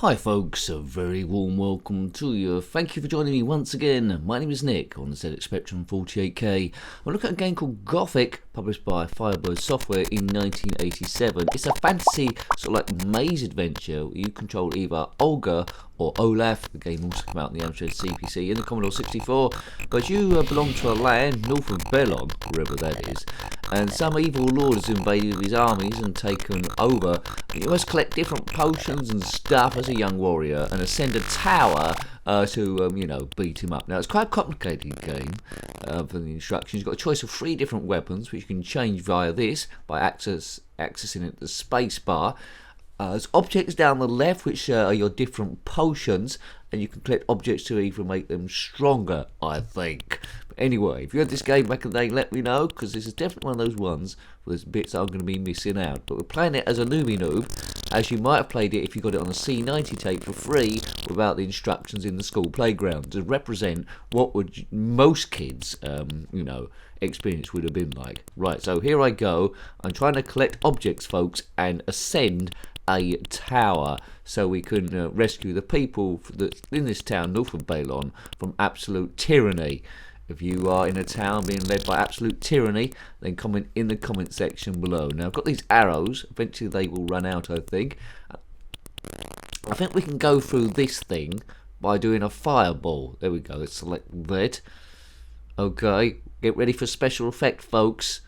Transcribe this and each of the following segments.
Hi folks, a very warm welcome to you. Thank you for joining me once again. My name is Nick on the zxspectrum 48K. I'm looking at a game called Gothik, published by Firebird Software in 1987. It's a fantasy sort of like maze adventure where you control either Olga or Olaf. The game also came out in the Amstrad CPC in the Commodore 64, but you belong to a land north of Bellon, wherever that is, and some evil lord has invaded his armies and taken over. You must collect different potions and stuff as a young warrior and ascend a tower to beat him up. Now, it's quite a complicated game for the instructions. You've got a choice of 3 different weapons, which you can change via this by accessing it the space bar. There's objects down the left, which are your different potions, and you can collect objects to either make them stronger, I think. But anyway, if you had this game back in the day, let me know, because this is definitely one of those ones where there's bits that I'm going to be missing out. But we're playing it as a newbie noob, as you might have played it if you got it on a C90 tape for free without the instructions in the school playground, to represent what would most kids, experience would have been like. Right, so here I go. I'm trying to collect objects, folks, and ascend a tower so we can rescue the people that's in this town north of Bellon from absolute tyranny. If you are in a town being led by absolute tyranny, then comment in the comment section below. Now, I've got these arrows. Eventually they will run out, I think. I think we can go through this thing by doing a fireball. There we go. Let's select that. Okay, get ready for special effect, folks.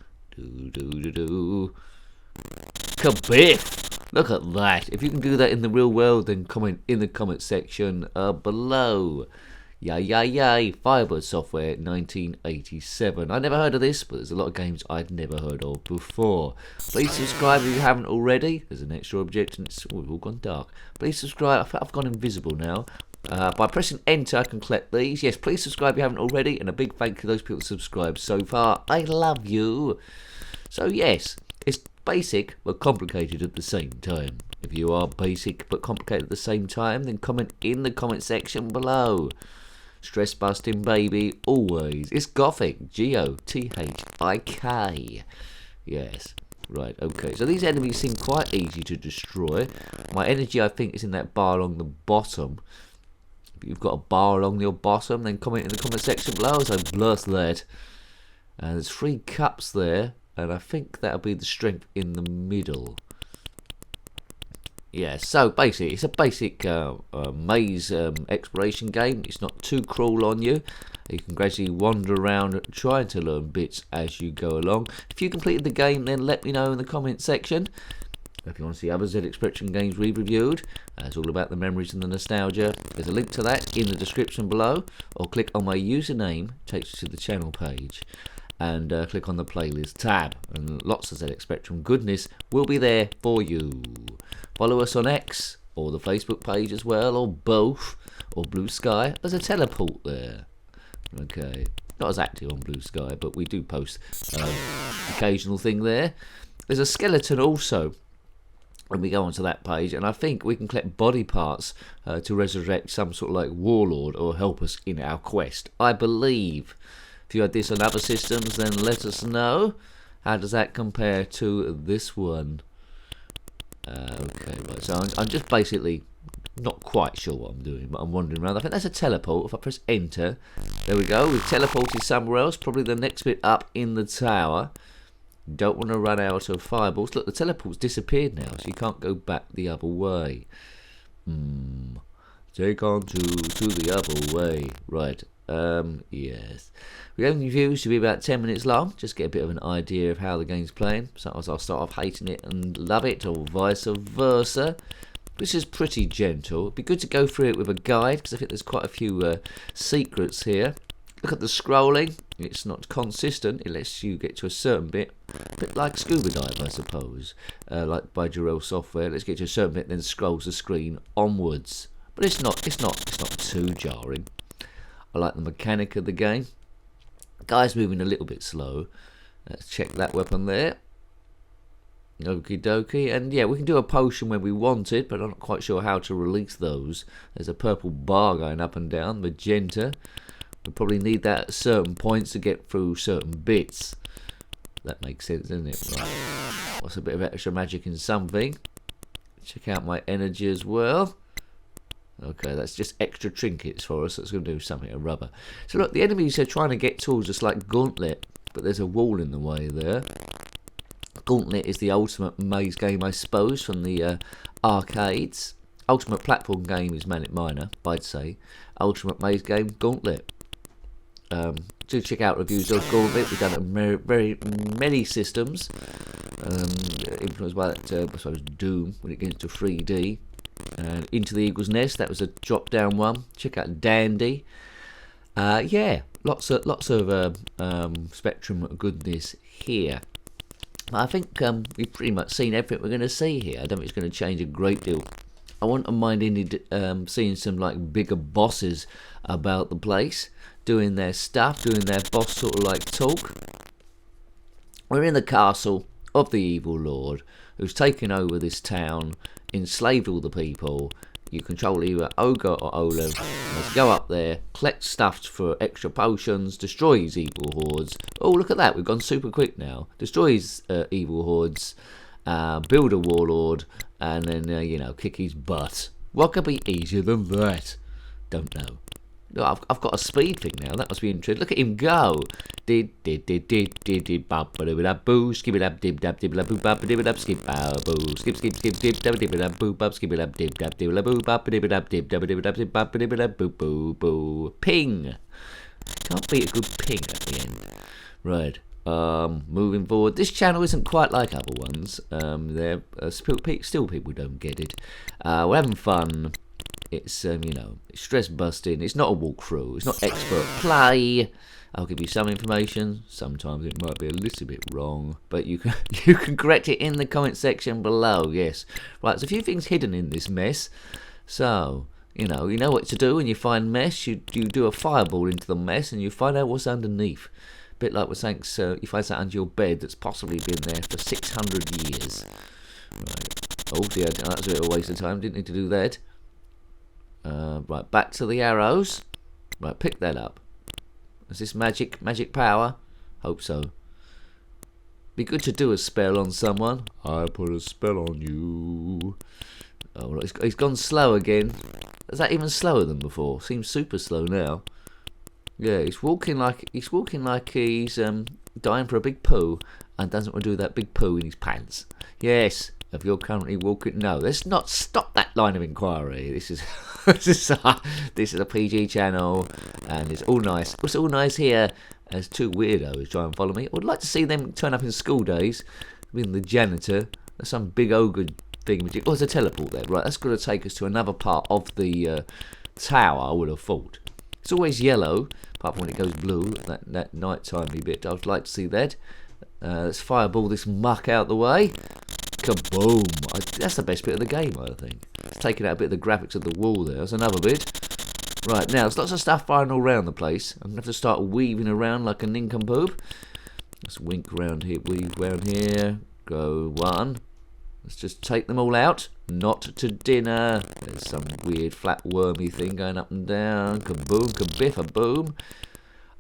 Kabiff! Look at that. If you can do that in the real world, then comment in the comment section below. Yay. Firebird Software 1987. I never heard of this, but there's a lot of games I'd never heard of before. Please subscribe if you haven't already. There's an extra object and it's all gone dark. Please subscribe. I think I've gone invisible now. By pressing enter I can collect these. Yes, please subscribe if you haven't already, and a big thank you to those people subscribed so far. I love you. So yes, it's basic but complicated at the same time. If you are basic but complicated at the same time, then comment in the comment section below. Stress busting, baby, always. It's Gothik, Gothik. Yes. Right, okay. So these enemies seem quite easy to destroy. My energy, I think, is in that bar along the bottom. If you've got a bar along your bottom, then comment in the comment section below, so blast that. And there's 3 cups there, and I think that'll be the strength in the middle. Yeah, so basically, it's a basic maze exploration game. It's not too cruel on you. You can gradually wander around trying to learn bits as you go along. If you completed the game, then let me know in the comment section. If you want to see other zxspectrum games we've reviewed, it's all about the memories and the nostalgia. There's a link to that in the description below, or click on my username, takes you to the channel page, and click on the playlist tab, and lots of zxspectrum goodness will be there for you. Follow us on X, or the Facebook page as well, or both, or Blue Sky. There's a teleport there. Okay, not as active on Blue Sky, but we do post occasional thing there. There's a skeleton also when we go onto that page, and I think we can collect body parts to resurrect some sort of like warlord or help us in our quest, I believe. If you had this on other systems, then let us know. How does that compare to this one? Okay, right, so I'm just basically not quite sure what I'm doing, but I'm wandering around. I think that's a teleport. If I press enter, there we go. We've teleported somewhere else, probably the next bit up in the tower. Don't want to run out of fireballs. Look, the teleport's disappeared now, so you can't go back the other way. Take on to the other way. Right, yes. We're going to reviews to be about 10 minutes long, just get a bit of an idea of how the game's playing. Sometimes I'll start off hating it and love it, or vice versa. This is pretty gentle. It'd be good to go through it with a guide, because I think there's quite a few secrets here. Look at the scrolling. It's not consistent. It lets you get to a certain bit. A bit like Scuba Dive, I suppose. Like by Channel Software. Let's get to a certain bit, then scrolls the screen onwards. But it's not too jarring. I like the mechanic of the game. Guy's moving a little bit slow. Let's check that weapon there. Okie dokie. And yeah, we can do a potion when we want it, but I'm not quite sure how to release those. There's a purple bar going up and down, magenta. We probably need that at certain points to get through certain bits. That makes sense, doesn't it? Right. What's a bit of extra magic in something? Check out my energy as well. Okay, that's just extra trinkets for us. That's going to do something to rubber. So look, the enemies are trying to get towards us like Gauntlet, but there's a wall in the way there. Gauntlet is the ultimate maze game, I suppose, from the arcades. Ultimate platform game is Manic Miner, I'd say. Ultimate maze game, Gauntlet. Do check out reviews of Gauntlet. We've done it on very many systems. Influenced by that, I suppose, Doom when it gets to 3D. Into the Eagle's Nest, that was a drop-down one. Check out Dandy. Yeah, lots of Spectrum goodness here. I think we've pretty much seen everything we're going to see here. I don't think it's going to change a great deal. I wouldn't mind seeing some like bigger bosses about the place, doing their stuff, doing their boss sort of like talk. We're in the castle of the evil lord who's taken over this town, enslaved all the people. You control either Ogre or Olaf. Let's go up there, collect stuff for extra potions, destroy his evil hordes. Oh, look at that, we've gone super quick now. Destroy his evil hordes, build a warlord, and then, you know, kick his butt. What could be easier than that? Don't know. No, I've got a speed thing now. That must be interesting. Look at him go. Did bop boo skip it up dib dab dib la boo bop dib dab skip boo skip dab dib dab boo bop skip it up dib dab dib la boo bop dib dab dib dab dib bop dib dab boo boo boo ping. Can't beat a good ping at the end. Right. Moving forward, this channel isn't quite like other ones. There still people don't get it. We're having fun. It's you know, it's stress busting. It's not a walkthrough. It's not expert play. I'll give you some information. Sometimes it might be a little bit wrong, but you can correct it in the comment section below. Yes, right. There's a few things hidden in this mess. So you know what to do when you find mess. You do a fireball into the mess, and you find out what's underneath. A bit like we're saying, so you find something under your bed that's possibly been there for 600 years. Right. Oh dear, that was a bit of a waste of time. Didn't need to do that. Right, back to the arrows. Right, pick that up. Is this magic power? Hope so. Be good to do a spell on someone. I put a spell on you. Oh, right, he's gone slow again. Is that even slower than before? Seems super slow now. Yeah, he's walking like he's dying for a big poo and doesn't want to do that big poo in his pants. Yes. If you're currently walking, no, let's not stop that line of inquiry. This is this is a PG channel, and it's all nice. It's all nice here as two weirdos try and follow me. I would like to see them turn up in school days, being the janitor. There's some big ogre thing. Oh, there's a teleport there. Right, that's going to take us to another part of the tower. I would have thought. It's always yellow, apart from when it goes blue. That nighttime bit. I'd like to see that. Let's fireball this muck out the way. Kaboom! That's the best bit of the game, I think. It's taking out a bit of the graphics of the wall there. That's another bit. Right, now, there's lots of stuff firing all around the place. I'm going to have to start weaving around like a nincompoop. Let's wink around here, weave around here. Go one. Let's just take them all out. Not to dinner. There's some weird flat wormy thing going up and down. Kaboom, kabiff, a boom.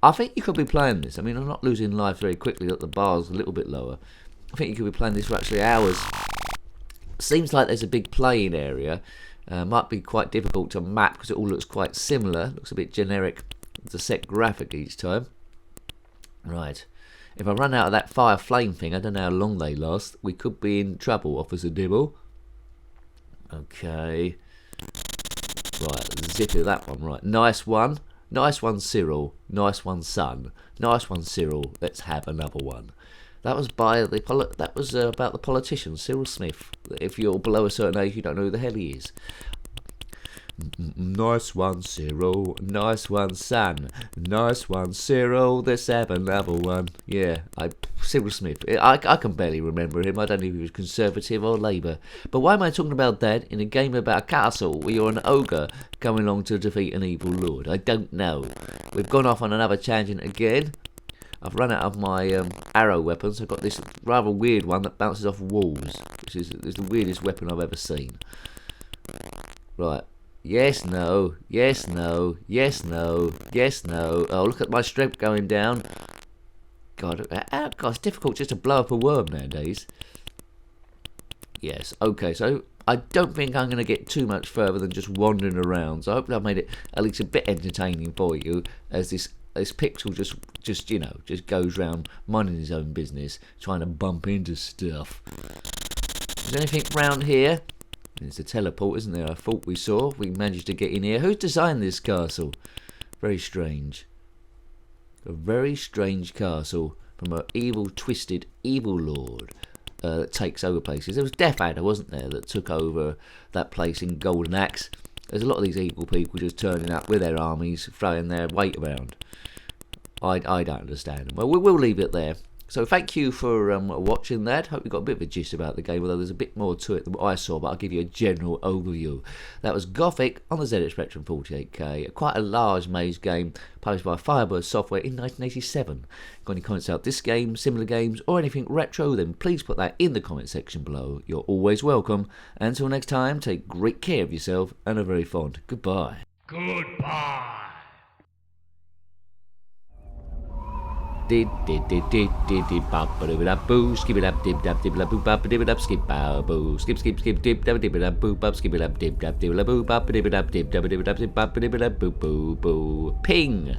I think you could be playing this. I mean, I'm not losing life very quickly. Look, the bar's a little bit lower. I think you could be playing this for actually hours. Seems like there's a big playing area. Might be quite difficult to map because it all looks quite similar. Looks a bit generic. It's a set graphic each time. Right. If I run out of that fire flame thing, I don't know how long they last. We could be in trouble, Officer Dibble. Okay. Right, zip it that one. Right, nice one. Nice one, Cyril. Nice one, son. Nice one, Cyril. Let's have another one. That was about the politician, Cyril Smith. If you're below a certain age, you don't know who the hell he is. Nice one, Cyril. Nice one, son. Nice one, Cyril. Let's have another one. Yeah, Cyril Smith. I can barely remember him. I don't know if he was Conservative or Labour. But why am I talking about that in a game about a castle where you're an ogre coming along to defeat an evil lord? I don't know. We've gone off on another tangent again. I've run out of my arrow weapons. I've got this rather weird one that bounces off walls, which is the weirdest weapon I've ever seen. Right. Yes, no. Yes, no. Yes, no. Yes, no. Oh, look at my strength going down. God, it's difficult just to blow up a worm nowadays. Yes. Okay, so I don't think I'm going to get too much further than just wandering around. So I hope I've made it at least a bit entertaining for you, as this pixel just goes round minding his own business, trying to bump into stuff. Is there anything round here? There's a teleport, isn't there? I thought we saw. We managed to get in here. Who's designed this castle? Very strange. A very strange castle from an evil, twisted, evil lord that takes over places. There was Death Adder, wasn't there, that took over that place in Golden Axe. There's a lot of these evil people just turning up with their armies, throwing their weight around. I don't understand them. Well, we'll leave it there. So thank you for watching that. Hope you got a bit of a gist about the game, although there's a bit more to it than what I saw, but I'll give you a general overview. That was Gothik on the zxspectrum 48K, quite a large maze game published by Firebird Software in 1987. Got any comments about this game, similar games, or anything retro, then please put that in the comment section below. You're always welcome. Until next time, take great care of yourself and a very fond goodbye. Goodbye. Did bop ba dib up boo skip it up dib dab dib la boo bop dib it up skip boo skip dib dab dib up boo bop skip it up dib dab dib la boo bop dib it up dib dab dib up dib bop dib it up boo boo boo ping.